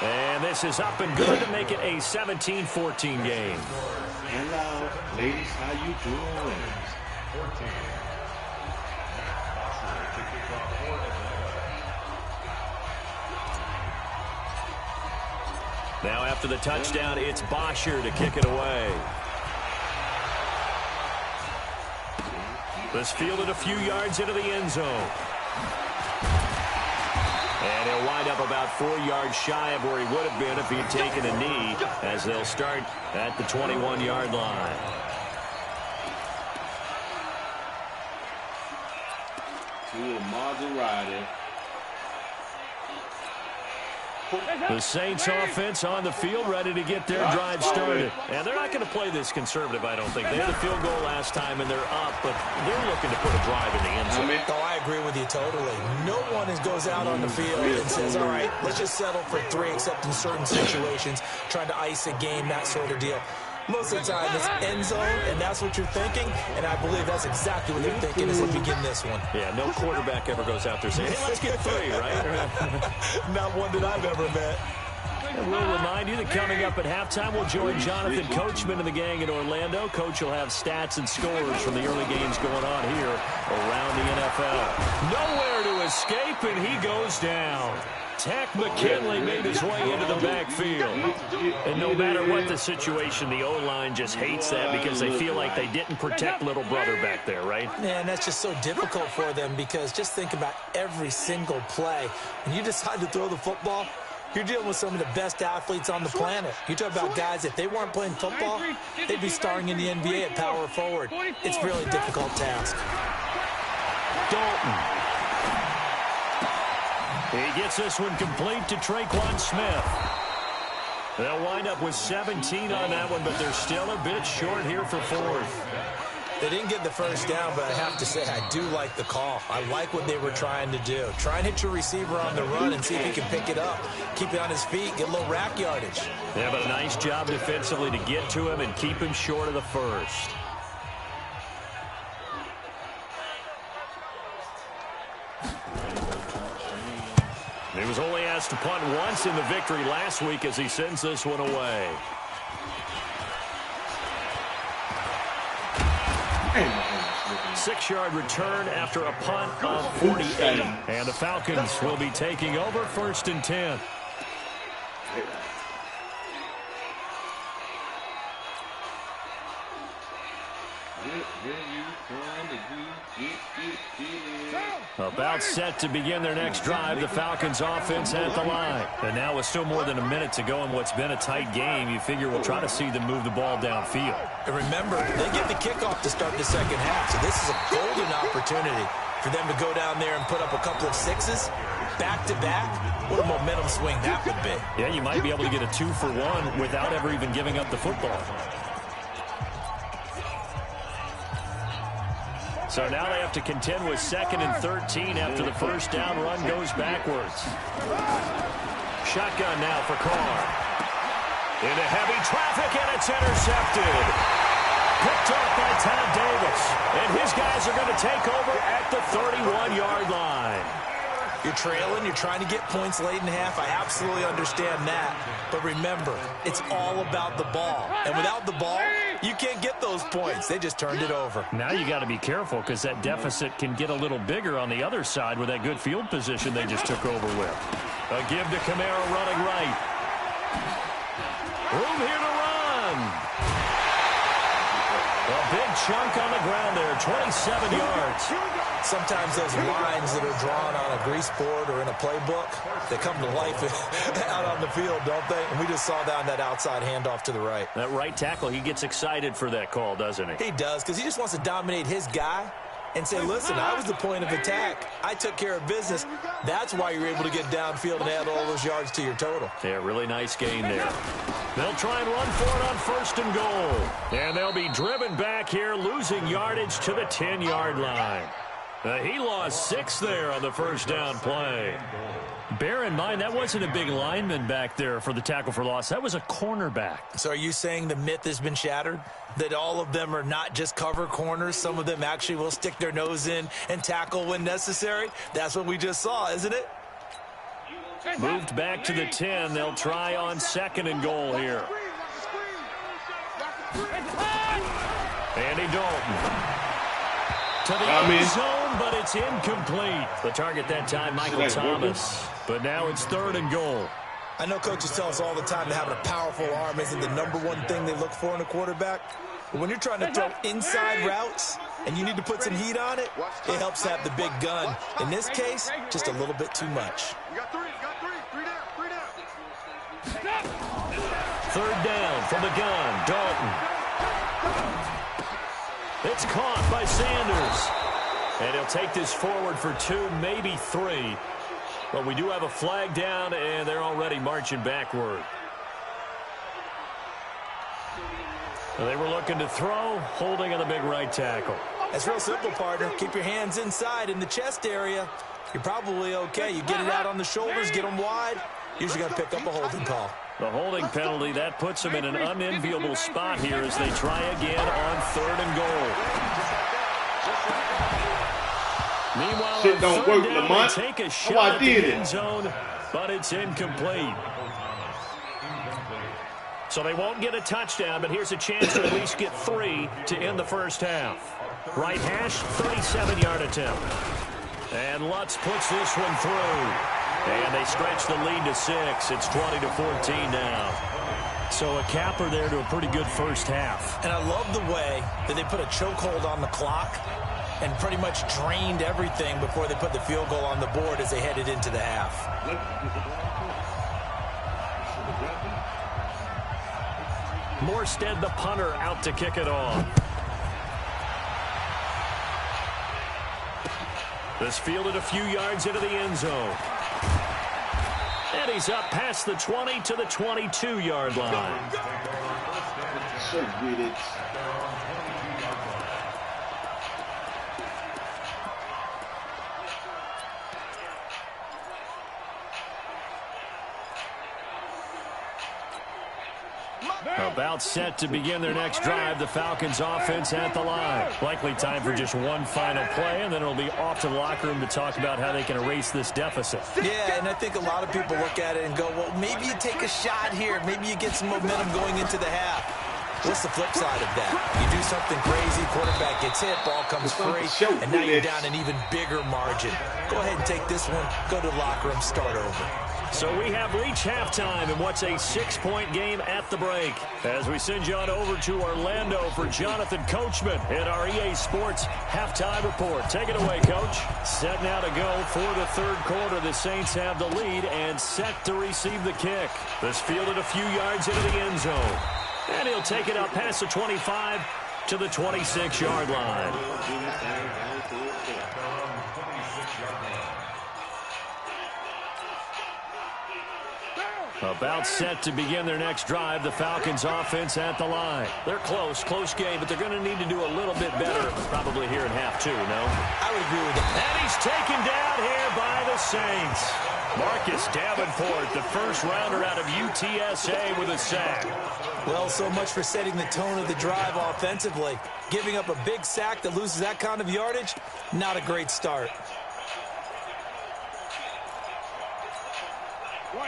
And this is up and good to make it a 17-14 game. Hello, ladies, how you doing? 14. Now after the touchdown, it's Bosher to kick it away. This fielded a few yards into the end zone. And he'll wind up about 4 yards shy of where he would have been if he'd taken a knee, as they'll start at the 21-yard line. To Maserati. The Saints offense on the field ready to get their drive started. And they're not going to play this conservative, I don't think. They had a field goal last time, and they're up, but they're looking to put a drive in the end zone. Oh, I agree with you totally. No one goes out on the field and says, all right, let's just settle for 3, except in certain situations, trying to ice a game, that sort of deal. Most of the time, it's end zone, and that's what you're thinking, and I believe that's exactly what they're thinking as they begin this one. Yeah, no quarterback ever goes out there saying, hey, let's get 3, right? Not one that I've ever met. And we'll remind you that coming up at halftime, we'll join Jonathan Coachman and the gang in Orlando. Coach will have stats and scores from the early games going on here around the NFL. Nowhere to escape, and he goes down. Takk McKinley made his way into the backfield. And no matter what the situation, the O-line just hates that because they feel like they didn't protect little brother back there, right? Yeah, and that's just so difficult for them because just think about every single play. When you decide to throw the football, you're dealing with some of the best athletes on the planet. You talk about guys, if they weren't playing football, they'd be starring in the NBA at power forward. It's a really difficult task. Dalton. He gets this one complete to Tre'Quan Smith. They'll wind up with 17 on that one, but they're still a bit short here for 4th. They didn't get the first down, but I have to say I do like the call. I like what they were trying to do. Try and hit your receiver on the run and see if he can pick it up. Keep it on his feet, get a little rack yardage. Yeah, but a nice job defensively to get to him and keep him short of the first. He was only asked to punt once in the victory last week as he sends this one away. Six-yard return after a punt of 48. And the Falcons will be taking over 1st and 10. About set to begin their next drive, the Falcons offense at the line. And now with still more than a minute to go in what's been a tight game, you figure we'll try to see them move the ball downfield. And remember, they get the kickoff to start the second half, so this is a golden opportunity for them to go down there and put up a couple of 6s back-to-back. What a momentum swing that would be. Yeah, you might be able to get a 2-for-1 without ever even giving up the football. So now they have to contend with 2nd and 13 after the first down run goes backwards. Shotgun now for Carr. Into heavy traffic, and it's intercepted. Picked up by Todd Davis. And his guys are going to take over at the 31-yard line. You're trailing, you're trying to get points late in the half. I absolutely understand that. But remember, it's all about the ball. And without the ball, you can't get those points. They just turned it over. Now you got to be careful because that deficit can get a little bigger on the other side with that good field position they just took over with. A give to Kamara running right. Room here to run. A big chunk on the ground there, 27 yards. Sometimes those lines that are drawn on a grease board or in a playbook, they come to life out on the field, don't they? And we just saw down that outside handoff to the right. That right tackle, he gets excited for that call, doesn't he? He does, because he just wants to dominate his guy and say, listen, I was the point of attack. I took care of business. That's why you're able to get downfield and add all those yards to your total. Yeah, really nice gain there. They'll try and run for it on 1st and goal. And they'll be driven back here, losing yardage to the 10-yard line. He lost 6 there on the first down play. Bear in mind, that wasn't a big lineman back there for the tackle for loss. That was a cornerback. So are you saying the myth has been shattered? That all of them are not just cover corners? Some of them actually will stick their nose in and tackle when necessary? That's what we just saw, isn't it? Moved back to the 10. They'll try on 2nd and goal here. Andy Dalton. To the end zone, but it's incomplete. The target that time, Michael Thomas. But now it's 3rd and goal. I know coaches tell us all the time that having a powerful arm isn't the #1 thing they look for in a quarterback. But when you're trying to throw inside routes and you need to put some heat on it, it helps to have the big gun. In this case, just a little bit too much. 3rd down from the gun. Dalton. It's caught by Sanders. And he'll take this forward for 2, maybe 3. But we do have a flag down, and they're already marching backward. They were looking to throw, holding on the big right tackle. That's real simple, partner. Keep your hands inside in the chest area. You're probably okay. You get it out on the shoulders, get them wide. Usually got to pick up a holding call. The holding penalty, that puts them in an unenviable spot here as they try again on 3rd and goal. Meanwhile, shit don't work, Lamont. They take a shot at the end zone, but it's incomplete. So they won't get a touchdown, but here's a chance to at least get 3 to end the first half. Right hash, 37-yard attempt. And Lutz puts this one through. And they stretch the lead to 6. It's 20-14 now. So a capper there to a pretty good first half. And I love the way that they put a chokehold on the clock and pretty much drained everything before they put the field goal on the board as they headed into the half. Morstead, the punter, out to kick it off. This fielded a few yards into the end zone. And he's up past the 20 to the 22-yard line. So good it. About set to begin their next drive, the Falcons offense at the line. Likely time for just one final play, and then it'll be off to the locker room to talk about how they can erase this deficit. Yeah, and I think a lot of people look at it and go, well, maybe you take a shot here. Maybe you get some momentum going into the half. What's the flip side of that? You do something crazy, quarterback gets hit, ball comes free, and now you're down an even bigger margin. Go ahead and take this one, go to the locker room, start over. So we have reached halftime in what's a 6-point game at the break. As we send you on over to Orlando for Jonathan Coachman in our EA Sports Halftime Report. Take it away, Coach. Set now to go for the 3rd quarter. The Saints have the lead and set to receive the kick. This fielded a few yards into the end zone. And he'll take it up past the 25 to the 26-yard line. About set to begin their next drive, the Falcons offense at the line. They're close game, but they're going to need to do a little bit better probably here in half 2, no? I would agree with that. And he's taken down here by the Saints. Marcus Davenport, the first rounder out of UTSA with a sack. Well, so much for setting the tone of the drive offensively. Giving up a big sack that loses that kind of yardage, not a great start.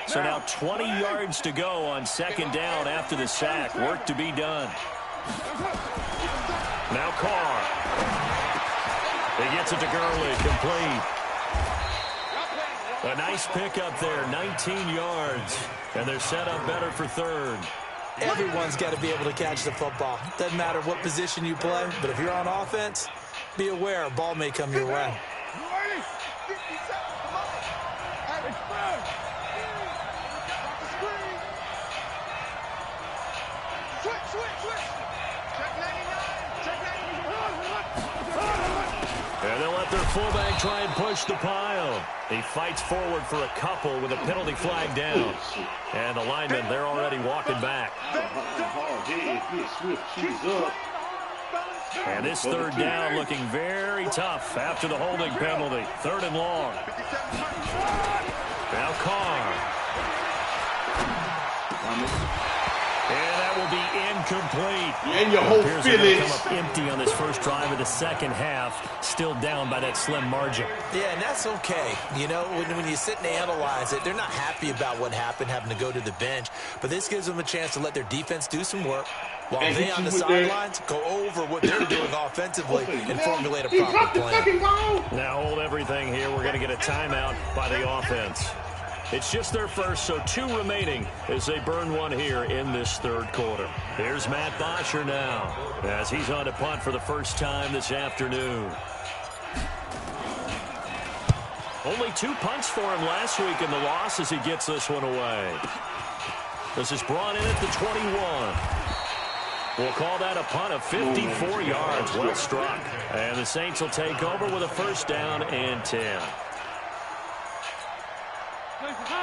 So now 20 yards to go on 2nd down after the sack. Work to be done. Now Carr. He gets it to Gurley, complete. A nice pickup there, 19 yards. And they're set up better for 3rd. Everyone's got to be able to catch the football. Doesn't matter what position you play, but if you're on offense, be aware a ball may come your way. And they'll let their fullback try and push the pile. He fights forward for a couple with a penalty flag down. And the linemen, they're already walking back. And this 3rd down looking very tough after the holding penalty. 3rd and long. Now Carr. And that will be incomplete. And your whole Appears they're gonna feelings. come up empty on this first drive of the second half, still down by that slim margin. Yeah, and that's okay. You know, when you sit and analyze it, they're not happy about what happened, having to go to the bench. But this gives them a chance to let their defense do some work while And they on the sidelines go over what they're doing offensively and formulate a proper plan. Now hold everything here. We're going to get a timeout by the offense. It's just their first, so 2 remaining as they burn one here in this third quarter. Here's Matt Bosher now as he's on to punt for the first time this afternoon. Only 2 punts for him last week in the loss as he gets this one away. This is brought in at the 21. We'll call that a punt of 54 yards. Well struck. And the Saints will take over with a first down and 10.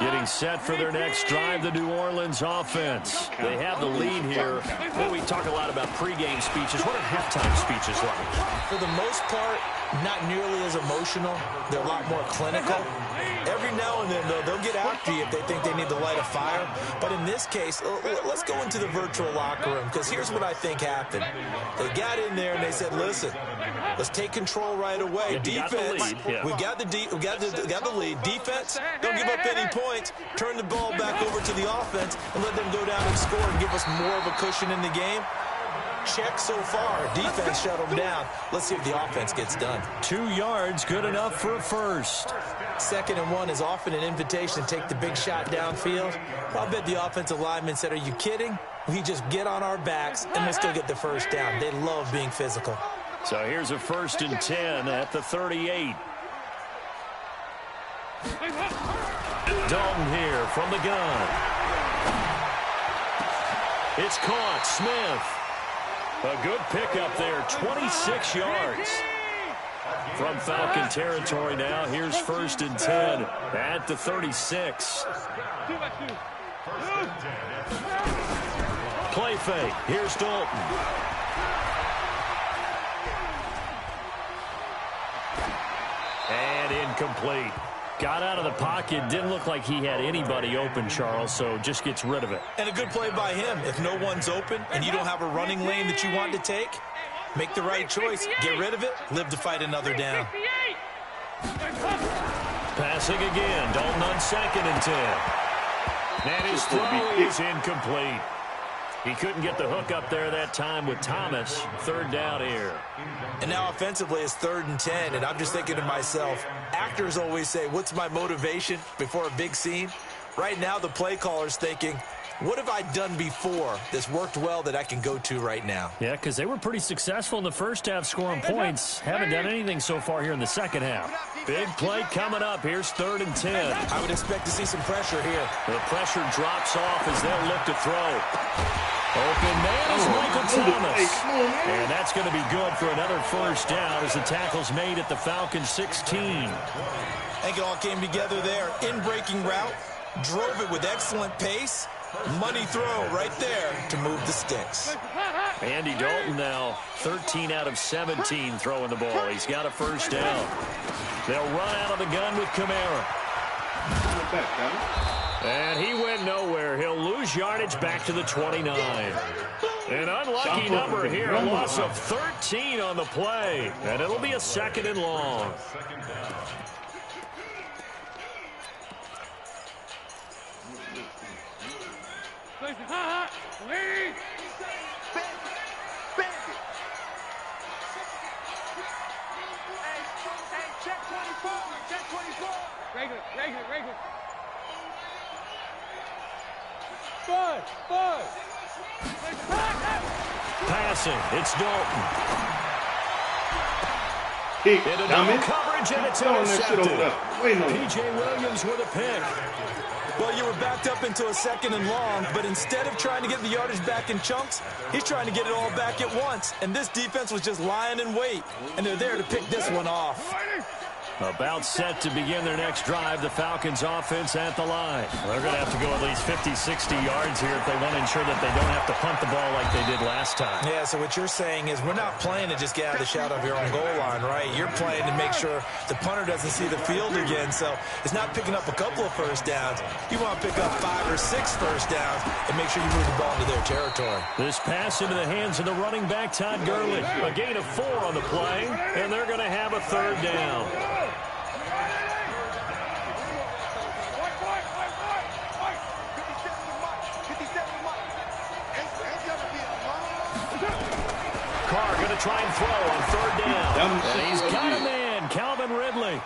Getting set for their next drive, the New Orleans offense. They have the lead here. Well, we talk a lot about pregame speeches. What are halftime speeches like? For the most part, not nearly as emotional. They're a lot more clinical. Every now and then, though, they'll get after you if they think they need to light a fire. But in this case, let's go into the virtual locker room, because here's what I think happened. They got in there and they said, listen, let's take control right away. Yeah, Defense, yeah. we got the lead. Defense, don't give up any points. Turn the ball back over to the offense and let them go down and score and give us more of a cushion in the game. Check so far. Defense shut them down. Let's see if the offense gets done. 2 yards, good enough for a first. 2nd and 1 is often an invitation to take the big shot downfield. I bet the offensive lineman said, are you kidding? We just get on our backs and we'll still get the first down. They love being physical. So here's a 1st and 10 at the 38. Dalton here from the gun. It's caught. Smith. A good pickup there, 26 yards. From Falcon territory now, here's 1st and 10 at the 36. Play fake. Here's Dalton. And incomplete. Got out of the pocket. Didn't look like he had anybody open, Charles, so just gets rid of it. And a good play by him. If no one's open and you don't have a running lane that you want to take, make the right choice. Get rid of it. Live to fight another down. Passing again. Dalton on 2nd and 10. And his throw is incomplete. He couldn't get the hook up there that time with Thomas. 3rd down here. And now offensively it's 3rd and 10, and I'm just thinking to myself, actors always say, what's my motivation before a big scene? Right now the play caller's thinking, what have I done before that's worked well that I can go to right now? Yeah, because they were pretty successful in the first half scoring points. Haven't done anything so far here in the second half. Big play coming up. Here's 3rd and 10. I would expect to see some pressure here. The pressure drops off as they'll look to throw. Open man is Michael Thomas. And that's going to be good for another first down as the tackle's made at the Falcons 16. I think it all came together there. In-breaking route, drove it with excellent pace. Money throw right there to move the sticks. Andy Dalton now 13 out of 17 throwing the ball. He's got a first down. They'll run out of the gun with Kamara. And he went nowhere. He'll lose yardage back to the 29. An unlucky number here. A loss of 13 on the play. And it'll be a 2nd and long. Regular. Passing. It's Dalton. Into double coverage, and it's intercepted. P.J. Williams with a pick. Well, you were backed up into a 2nd and long, but instead of trying to get the yardage back in chunks, he's trying to get it all back at once. And this defense was just lying in wait, and they're there to pick this one off. About set to begin their next drive, the Falcons offense at the line. They're going to have to go at least 50, 60 yards here if they want to ensure that they don't have to punt the ball like they did last time. Yeah, so what you're saying is we're not playing to just get out of the shadow of your own goal line, right? You're playing to make sure the punter doesn't see the field again. So it's not picking up a couple of first downs. You want to pick up 5 or 6 first downs and make sure you move the ball into their territory. This pass into the hands of the running back, Todd Gurley. A gain of 4 on the play, and they're going to have a third down. Carr going to try and throw on third down. And he's got a man, Calvin Ridley.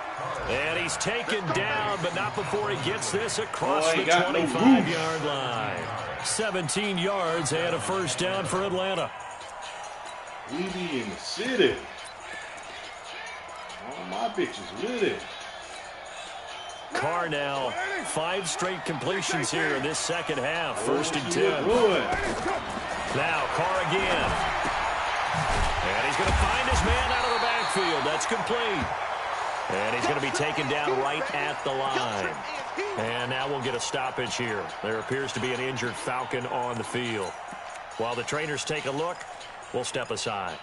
And he's taken down, but not before he gets this across the 25-yard line. 17 yards and a first down for Atlanta. We be in the city. All my bitches with it. Carr now 5 straight completions here in this second half. First and 10. Now Carr again. And he's going to find his man out of the backfield. That's complete. And he's going to be taken down right at the line. And now we'll get a stoppage here. There appears to be an injured Falcon on the field. While the trainers take a look, we'll step aside.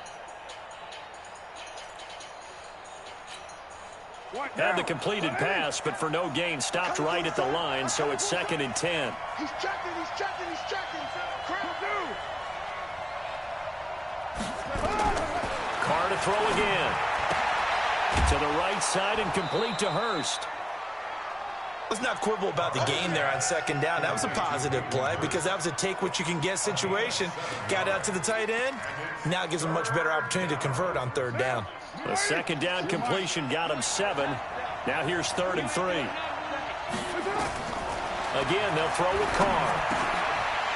Had the completed pass, but for no gain, stopped right at the line, so it's 2nd and 10. He's checking. Carr to throw again. To the right side and complete to Hurst. Let's not quibble about the gain there on second down. That was a positive play because that was a take-what-you-can-get situation. Got out to the tight end. Now it gives them a much better opportunity to convert on third down. The second down completion got him 7. Now here's 3rd and 3. Again, they'll throw with Carr.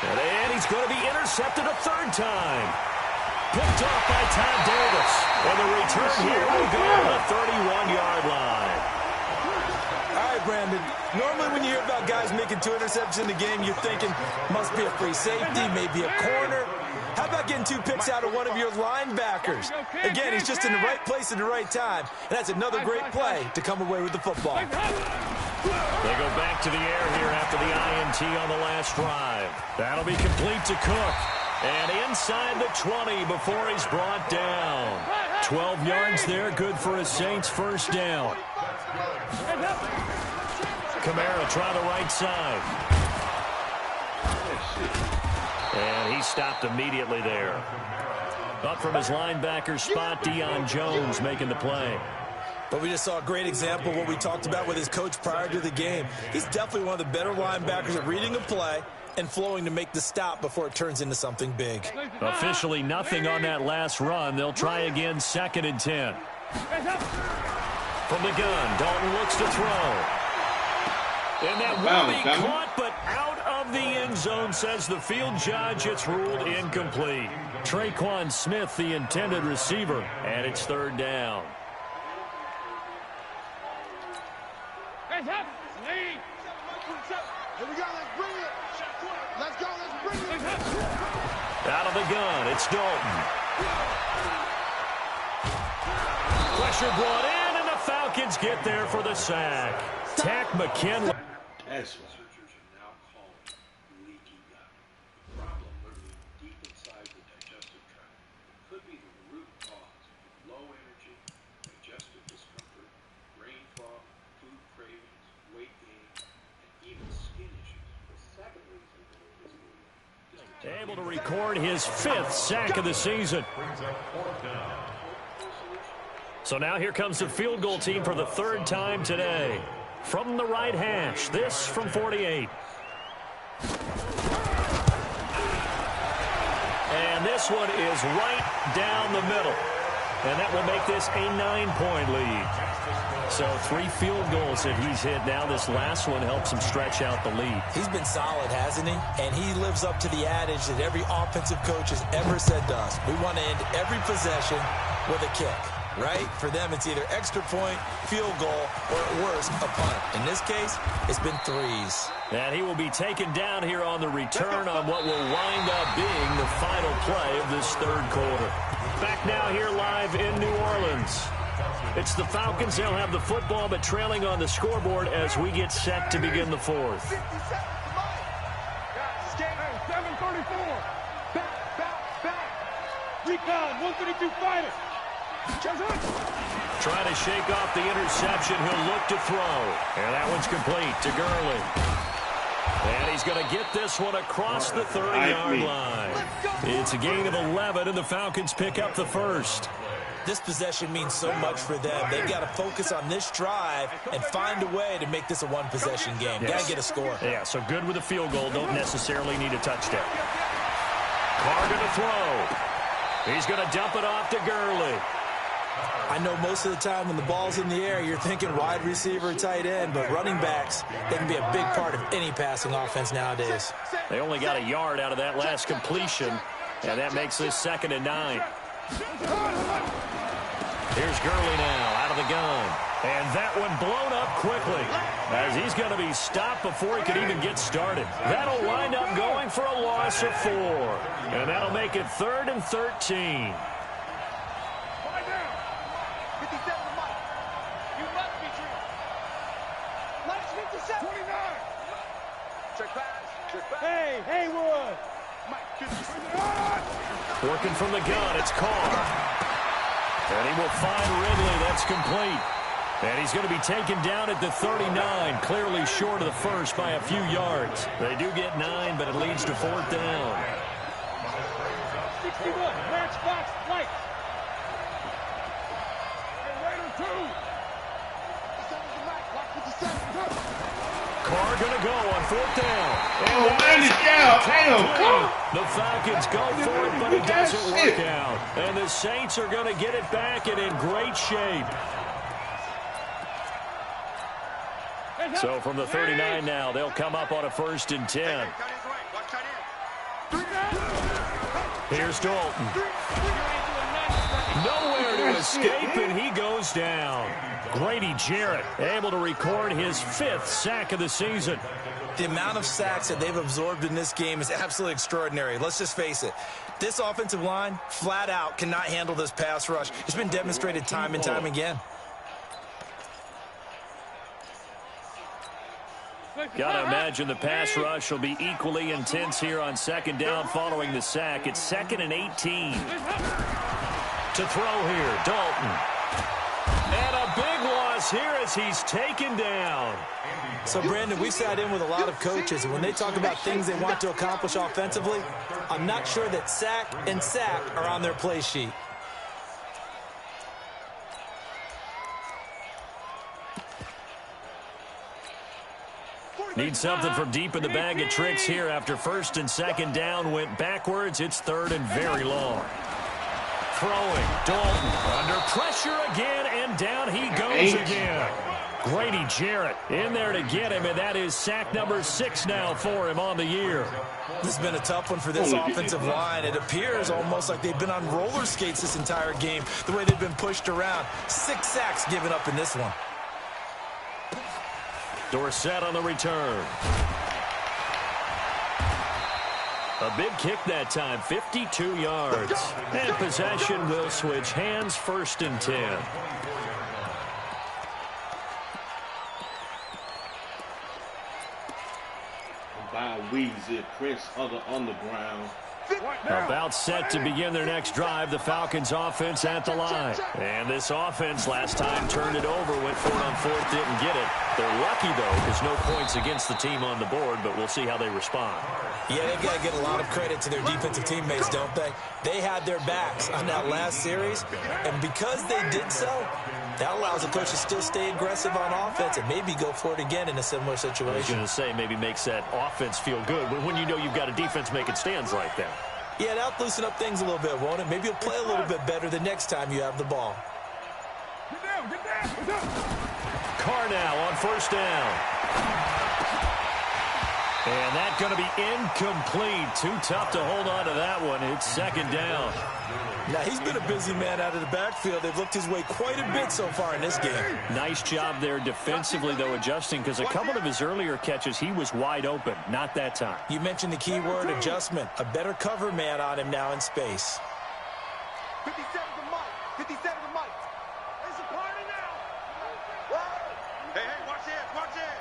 And he's going to be intercepted a 3rd time. Picked off by Todd Davis. And the return here will go to the 31-yard line. All right, Brandon. Normally when you hear about guys making 2 interceptions in the game, you're thinking must be a free safety, maybe a corner. How about getting 2 picks out of one of your linebackers? Again, he's just in the right place at the right time. And that's another great play to come away with the football. They go back to the air here after the INT on the last drive. That'll be complete to Cook. And inside the 20 before he's brought down. 12 yards there, good for a Saints first down. Kamara try the right side. And he stopped immediately there. Up from his linebacker spot, Deion Jones making the play. But we just saw a great example of what we talked about with his coach prior to the game. He's definitely one of the better linebackers at reading a play and flowing to make the stop before it turns into something big. Officially nothing on that last run. They'll try again, 2nd and 10. From the gun, Dalton looks to throw. And that will be caught, but out of the end zone, says the field judge. It's ruled incomplete. Traquan Smith, the intended receiver, and it's 3rd down. Here we go, let's bring it. Let's go, let's bring it. Out of the gun, it's Dalton. Pressure brought in, and the Falcons get there for the sack. Takk McKinley. That's right. Able to record his 5th sack of the season. So now here comes the field goal team for the 3rd time today. From the right hash, this from 48. And this one is right down the middle. And that will make this a 9-point lead. So 3 field goals that he's hit now. This last one helps him stretch out the lead. He's been solid, hasn't he? And he lives up to the adage that every offensive coach has ever said to us. We want to end every possession with a kick, right? For them, it's either extra point, field goal, or at worst, a punt. In this case, it's been 3s. And he will be taken down here on the return on what will wind up being the final play of this 3rd quarter. Back now here live in New Orleans. It's the Falcons. They'll have the football, but trailing on the scoreboard as we get set to begin the fourth. 7:34. Back. Recon, 132 fighter. Trying to shake off the interception. He'll look to throw. And that one's complete to Gurley. And he's going to get this one across the 30-yard line. It's a gain of 11, and the Falcons pick up the first. This possession means so much for them. They've got to focus on this drive and find a way to make this a one-possession game. Got to get a score. Yeah, so good with a field goal. Don't necessarily need a touchdown. Carr going to throw. He's going to dump it off to Gurley. I know most of the time when the ball's in the air, you're thinking wide receiver, tight end, but running backs, they can be a big part of any passing offense nowadays. They only got a yard out of that last completion, and that makes this 2nd and 9. Here's Gurley now out of the gun. And that one blown up quickly as he's going to be stopped before he could even get started. That'll wind up going for a loss of 4. And that'll make it 3rd and 13. Hey, Haywood! Working from the gun, it's Carr. And he will find Ridley. That's complete. And he's going to be taken down at the 39, clearly short of the first by a few yards. They do get 9, but it leads to 4th down. 61, matchbox light. Raider 2. Carr going to go on 4th down. Oh, man, it's down. Damn, come on. The Falcons go for it, but it doesn't work out. And the Saints are going to get it back and in great shape. So from the 39 now, they'll come up on a 1st and 10. Here's Dalton. Nowhere to escape, and he goes down. Grady Jarrett able to record his 5th sack of the season. The amount of sacks that they've absorbed in this game is absolutely extraordinary. Let's just face it. This offensive line, flat out, cannot handle this pass rush. It's been demonstrated time and time again. Got to imagine the pass rush will be equally intense here on 2nd down following the sack. It's 2nd and 18. To throw here, Dalton. And a big loss here as he's taken down. So, Brandon, we sat in with a lot of coaches, and when they talk about things they want to accomplish offensively, I'm not sure that sack and sack are on their play sheet. Need something from deep in the bag of tricks here after 1st and 2nd down went backwards. It's 3rd and very long. Throwing, Dalton under pressure again, and down he goes again. Grady Jarrett in there to get him, and that is sack number 6 now for him on the year. This has been a tough one for this offensive line. It appears almost like they've been on roller skates this entire game, the way they've been pushed around. 6 sacks given up in this one. Dorsett on the return. A big kick that time, 52 yards. And possession will switch hands, 1st and 10. By Weezy, Prince of the Underground. About set to begin their next drive. The Falcons offense at the line. And this offense last time turned it over, went for it on 4th, didn't get it. They're lucky, though, because no points against the team on the board, but we'll see how they respond. Yeah, they've got to give a lot of credit to their defensive teammates, don't they? They had their backs on that last series, and because they did so, that allows the coach to still stay aggressive on offense and maybe go for it again in a similar situation. I was going to say, maybe makes that offense feel good when you know you've got a defense making stands like that. Yeah, that'll loosen up things a little bit, won't it? Maybe you'll play a little bit better the next time you have the ball. Get down. Carr now on 1st down. And that's going to be incomplete. Too tough to hold on to that one. It's 2nd down. Now, he's been a busy man out of the backfield. They've looked his way quite a bit so far in this game. Nice job there defensively, though, adjusting, because a couple of his earlier catches, he was wide open. Not that time. You mentioned the key word, adjustment. A better cover man on him now in space. 57 to Mike. 57 to Mike. There's a party Hey, watch this, watch this.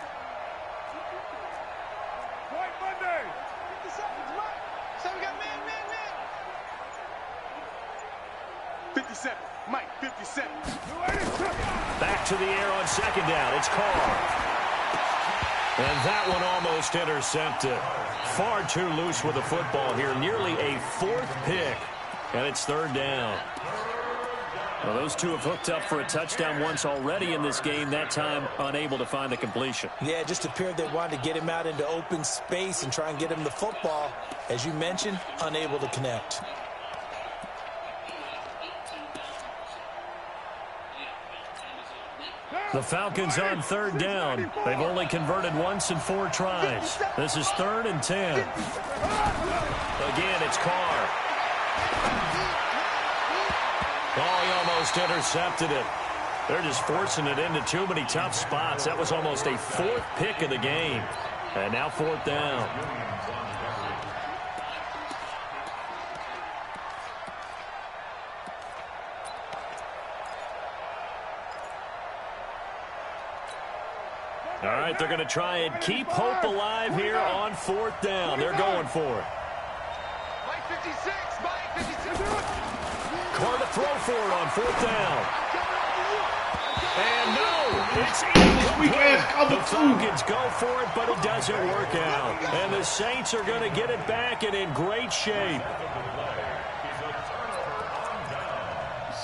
White Monday. 50 seconds, right? So we got man. 57, Mike, 57. Back to the air on second down. It's Carr. And that one almost intercepted. Far too loose with the football here. Nearly a fourth pick. And it's third down. Well, those two have hooked up for a touchdown once already in this game. That time unable to find the completion. Yeah, it just appeared they wanted to get him out into open space and try and get him the football. As you mentioned, unable to connect. The Falcons on third down. They've only converted once in 4 tries. This is 3rd and 10. Again, it's Carr. Oh, he almost intercepted it. They're just forcing it into too many tough spots. That was almost a 4th pick of the game. And now 4th down. All right, they're going to try and keep hope alive here on 4th down. They're going for it. Mike 56, Mike 56. Carr to throw for it on 4th down. And no, it's incomplete. The Falcons go for it, but it doesn't work out. And the Saints are going to get it back and in great shape.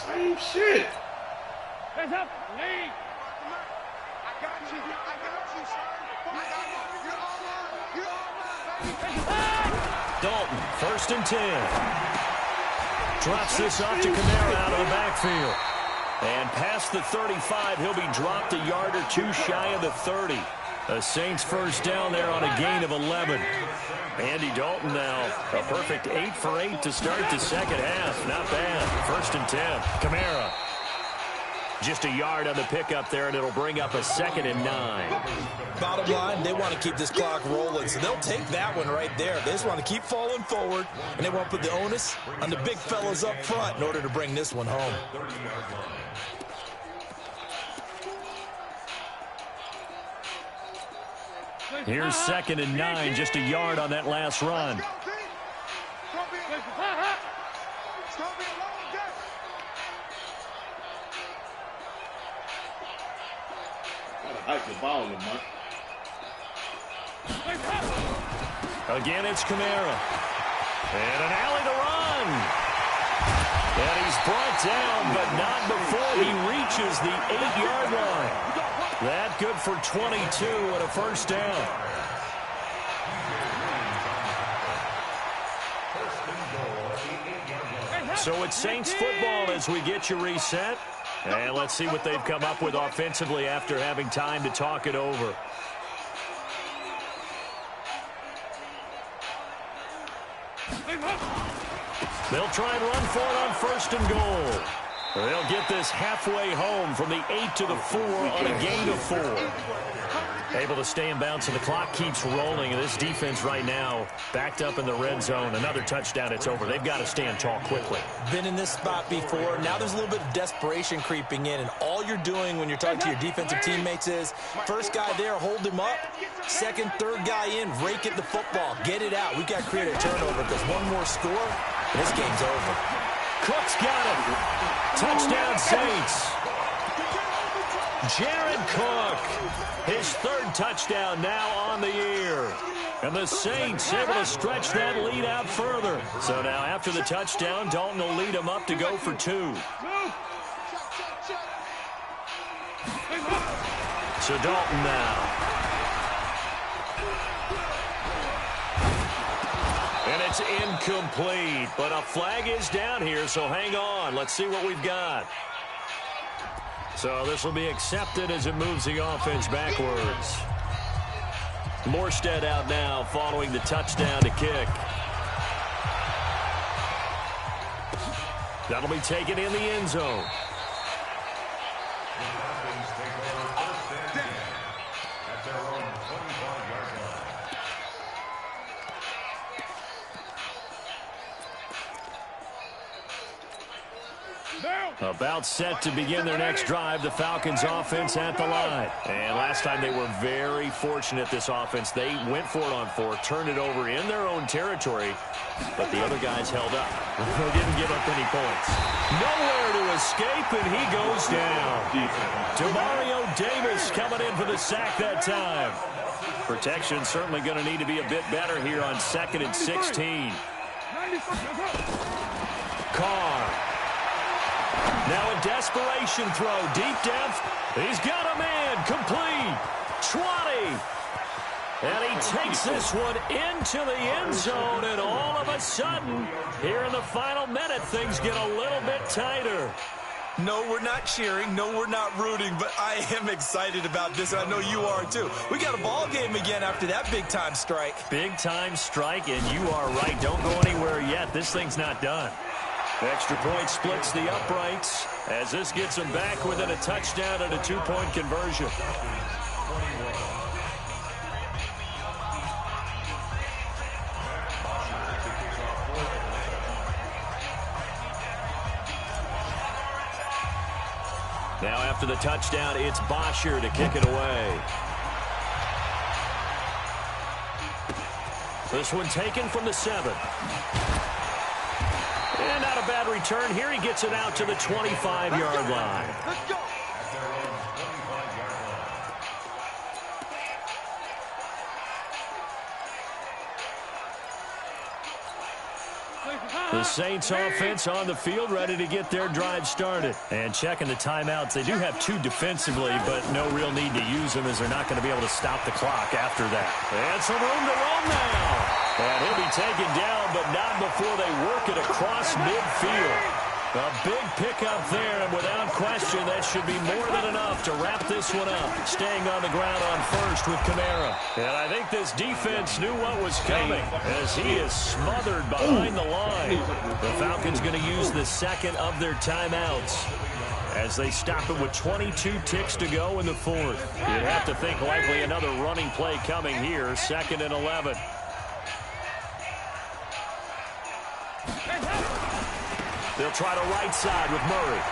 Same shit. Hands up, lead. I got you, sir. You're all mine. Dalton, 1st and 10. Drops this off to Kamara out of the backfield. And past the 35, he'll be dropped a yard or 2 shy of the 30. The Saints first down there on a gain of 11. Andy Dalton now a perfect 8 for 8 to start the second half. Not bad. 1st and 10. Kamara. Just a yard on the pickup there, and it'll bring up a 2nd and 9. Bottom line, they want to keep this clock rolling, so they'll take that one right there. They just want to keep falling forward, and they want to put the onus on the big fellas up front in order to bring this one home. Here's 2nd and 9, just a yard on that last run. Hike the ball, Lamar. Again, it's Kamara. And an alley to run. And he's brought down, but not before he reaches the 8-yard line. That good for 22 and a first down. So it's Saints football as we get you reset. And let's see what they've come up with offensively after having time to talk it over. They'll try and run for it on 1st and goal. They'll get this halfway home from the 8 to the 4 on a gain of 4. Able to stay in bounds, and the clock keeps rolling. And this defense right now backed up in the red zone. Another touchdown, it's over. They've got to stand tall quickly. Been in this spot before. Now there's a little bit of desperation creeping in, and all you're doing when you're talking to your defensive teammates is first guy there, hold him up. Second, third guy in, rake at the football. Get it out. We've got to create a turnover because one more score, and this game's over. Cook's got him. Touchdown, Saints. Jared Cook, his 3rd touchdown now on the year. And the Saints able to stretch that lead out further. So now after the touchdown, Dalton will lead them up to go for 2. So Dalton now. And it's incomplete, but a flag is down here, so hang on. Let's see what we've got. So this will be accepted as it moves the offense backwards. Morstead out now following the touchdown to kick. That'll be taken in the end zone. Down. About set to begin their next drive, the Falcons offense at the line. And last time they were very fortunate, this offense. They went for it on 4, turned it over in their own territory, but the other guys held up. They didn't give up any points. Nowhere to escape, and he goes down. Demario Davis coming in for the sack that time. Protection certainly going to need to be a bit better here on 2nd and 16. Carr. Now a desperation throw, deep depth. He's got a man, complete. 20. And he takes this one into the end zone, and all of a sudden, here in the final minute, things get a little bit tighter. No, we're not cheering. No, we're not rooting, but I am excited about this, and I know you are too. We got a ball game again after that big-time strike. Big-time strike, and you are right. Don't go anywhere yet. This thing's not done. Extra point splits the uprights as this gets them back within a touchdown and a 2-point conversion. Now after the touchdown, it's Bosher to kick it away. This one taken from the 7. And not a bad return here. He gets it out to the 25-yard line. Let's go. The Saints offense on the field, ready to get their drive started. And checking the timeouts. They do have 2 defensively, but no real need to use them as they're not going to be able to stop the clock after that. And some room to run now. And he'll be taken down, but not before they work it across midfield. A big pickup there, and without question, that should be more than enough to wrap this one up. Staying on the ground on first with Kamara. And I think this defense knew what was coming as he is smothered behind the line. The Falcons going to use the 2nd of their timeouts as they stop it with 22 ticks to go in the 4th. You'd have to think likely another running play coming here, 2nd and 11. They'll try to right side with Murray.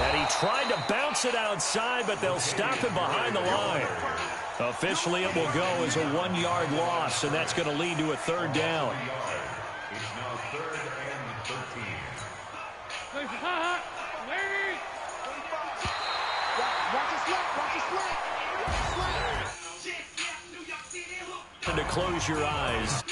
And he tried to bounce it outside, but they'll stop it behind the line. Officially, it will go as a 1-yard loss, and that's going to lead to a 3rd down. And to close your eyes.